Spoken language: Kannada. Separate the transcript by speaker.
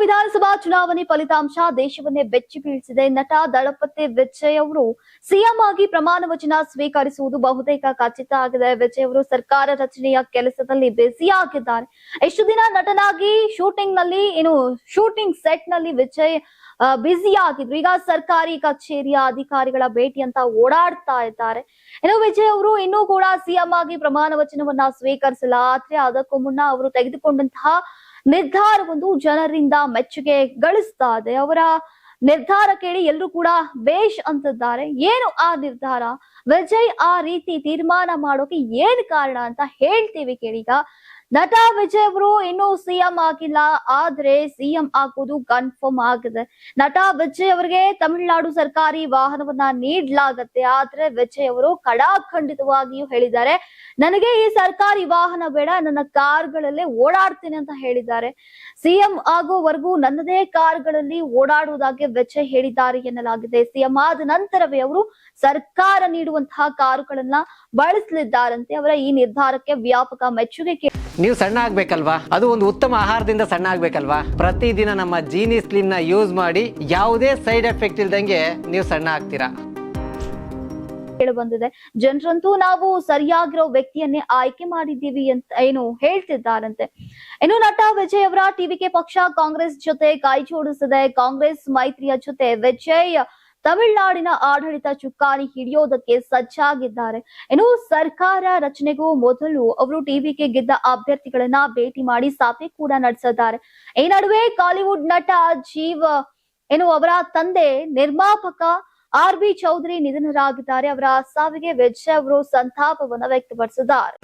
Speaker 1: ವಿಧಾನಸಭಾ ಚುನಾವಣೆ ಫಲಿತಾಂಶ ದೇಶವನ್ನೇ ಬೆಚ್ಚಿ ಬೀಳಿಸಿದೆ. ನಟ ದಳಪತಿ ವಿಜಯ್ ಅವರು ಸಿಎಂ ಆಗಿ ಪ್ರಮಾಣ ವಚನ ಸ್ವೀಕರಿಸುವುದು ಬಹುತೇಕ ಖಚಿತ ಆಗಿದೆ. ವಿಜಯ್ ಅವರು ಸರ್ಕಾರ ರಚನೆಯ ಕೆಲಸದಲ್ಲಿ ಬ್ಯುಸಿಯಾಗಿದ್ದಾರೆ. ಎಷ್ಟು ದಿನ ನಟನಾಗಿ ಶೂಟಿಂಗ್ ಸೆಟ್ ನಲ್ಲಿ ವಿಜಯ್ ಬ್ಯುಸಿ ಆಗಿದ್ರು. ಈಗ ಸರ್ಕಾರಿ ಕಚೇರಿಯ ಅಧಿಕಾರಿಗಳ ಭೇಟಿ ಅಂತ ಓಡಾಡ್ತಾ ಇದ್ದಾರೆ. ಇನ್ನು ವಿಜಯ್ ಅವರು ಇನ್ನೂ ಕೂಡ ಸಿಎಂ ಆಗಿ ಪ್ರಮಾಣ ವಚನವನ್ನ ಸ್ವೀಕರಿಸಿಲ್ಲ. ಆದ್ರೆ ಅದಕ್ಕೂ ಮುನ್ನ ಅವರು ತೆಗೆದುಕೊಂಡಂತಹ ನಿರ್ಧಾರವೊಂದು ಜನರಿಂದ ಮೆಚ್ಚುಗೆ ಗಳಿಸ್ತಾ ಇದೆ. ಅವರ ನಿರ್ಧಾರ ಕೇಳಿ ಎಲ್ಲರೂ ಕೂಡ ಬೇಷ್ ಅಂತಿದ್ದಾರೆ. ಏನು ಆ ನಿರ್ಧಾರ, ವಿಜಯ್ ಆ ರೀತಿ ತೀರ್ಮಾನ ಮಾಡೋಕೆ ಏನ್ ಕಾರಣ ಅಂತ ಹೇಳ್ತೀವಿ ಕೇಳೀಗ. ನಟ ವಿಜಯ್ ಅವರು ಇನ್ನೂ ಸಿಎಂ ಆಗಿಲ್ಲ, ಆದ್ರೆ ಸಿಎಂ ಆಗೋದು ಕನ್ಫರ್ಮ್ ಆಗಿದೆ. ನಟ ವಿಜಯ್ ಅವರಿಗೆ ತಮಿಳುನಾಡು ಸರ್ಕಾರಿ ವಾಹನವನ್ನ ನೀಡಲಾಗತ್ತೆ. ಆದ್ರೆ ವಿಜಯ್ ಅವರು ಖಡಾಖಂಡಿತವಾಗಿಯೂ ಹೇಳಿದ್ದಾರೆ, ನನಗೆ ಈ ಸರ್ಕಾರಿ ವಾಹನ ಬೇಡ, ನನ್ನ ಕಾರ್ಗಳಲ್ಲೇ ಓಡಾಡ್ತೀನಿ ಅಂತ ಹೇಳಿದ್ದಾರೆ. ಸಿಎಂ ಆಗೋವರೆಗೂ ನನ್ನದೇ ಕಾರ್ಗಳಲ್ಲಿ ಓಡಾಡುವುದಾಗಿ ವಿಜಯ್ ಹೇಳಿದ್ದಾರೆ ಎನ್ನಲಾಗಿದೆ. ಸಿಎಂ ಆದ ನಂತರವೇ ಅವರು ಸರ್ಕಾರ ನೀಡುವಂತಹ ಕಾರುಗಳನ್ನ ಬಳಸಲಿದ್ದಾರಂತೆ. ಅವರ ಈ ನಿರ್ಧಾರಕ್ಕೆ ವ್ಯಾಪಕ ಮೆಚ್ಚುಗೆ.
Speaker 2: ನೀವು ಸಣ್ಣ ಆಗ್ಬೇಕಲ್ವಾ, ಅದು ಒಂದು ಉತ್ತಮ ಆಹಾರದಿಂದ ಸಣ್ಣ ಆಗ್ಬೇಕಲ್ವಾ. ಪ್ರತಿದಿನ ನಮ್ಮ ಜೀನಿ ಸ್ಲಿಮ್ ನ ಯೂಸ್ ಮಾಡಿ ಯಾವುದೇ ಸೈಡ್ ಎಫೆಕ್ಟ್ ಇಲ್ದಂಗೆ ನೀವು ಸಣ್ಣ ಆಗ್ತೀರಾ.
Speaker 1: ಬಂದಿದೆ, ಜನರಂತೂ ನಾವು ಸರಿಯಾಗಿರೋ ವ್ಯಕ್ತಿಯನ್ನೇ ಆಯ್ಕೆ ಮಾಡಿದ್ದೀವಿ ಅಂತ ಹೇಳ್ತಿದ್ದಾರಂತೆ. ಇನ್ನು ನಟ ವಿಜಯ್ ಅವರ ಟಿವಿಕೆ ಪಕ್ಷ ಕಾಂಗ್ರೆಸ್ ಜೊತೆ ಕೈ ಜೋಡಿಸಿದೆ. ಕಾಂಗ್ರೆಸ್ ಮೈತ್ರಿಯ ಜೊತೆ ವಿಜಯ್ ತಮಿಳುನಾಡಿನ ಆಡಳಿತ ಚುಕ್ಕಾಣಿ ಹಿಡಿಯೋದಕ್ಕೆ ಸಜ್ಜಾಗಿದ್ದಾರೆ. ಇನ್ನು ಸರ್ಕಾರ ರಚನೆಗೂ ಮೊದಲು ಅವರು ಟಿವಿಗೆ ಗೆದ್ದ ಅಭ್ಯರ್ಥಿಗಳನ್ನ ಭೇಟಿ ಮಾಡಿ ಸಭೆ ಕೂಡ ನಡೆಸಿದ್ದಾರೆ. ಈ ನಡುವೆ ಕಾಲಿವುಡ್ ನಟ ಅವರ ತಂದೆ ನಿರ್ಮಾಪಕ RB ಚೌಧರಿ ನಿಧನರಾಗಿದ್ದಾರೆ. ಅವರ ಸಾವಿಗೆ ವಿಜಯ್ ಅವರು ಸಂತಾಪವನ್ನು ವ್ಯಕ್ತಪಡಿಸಿದ್ದಾರೆ.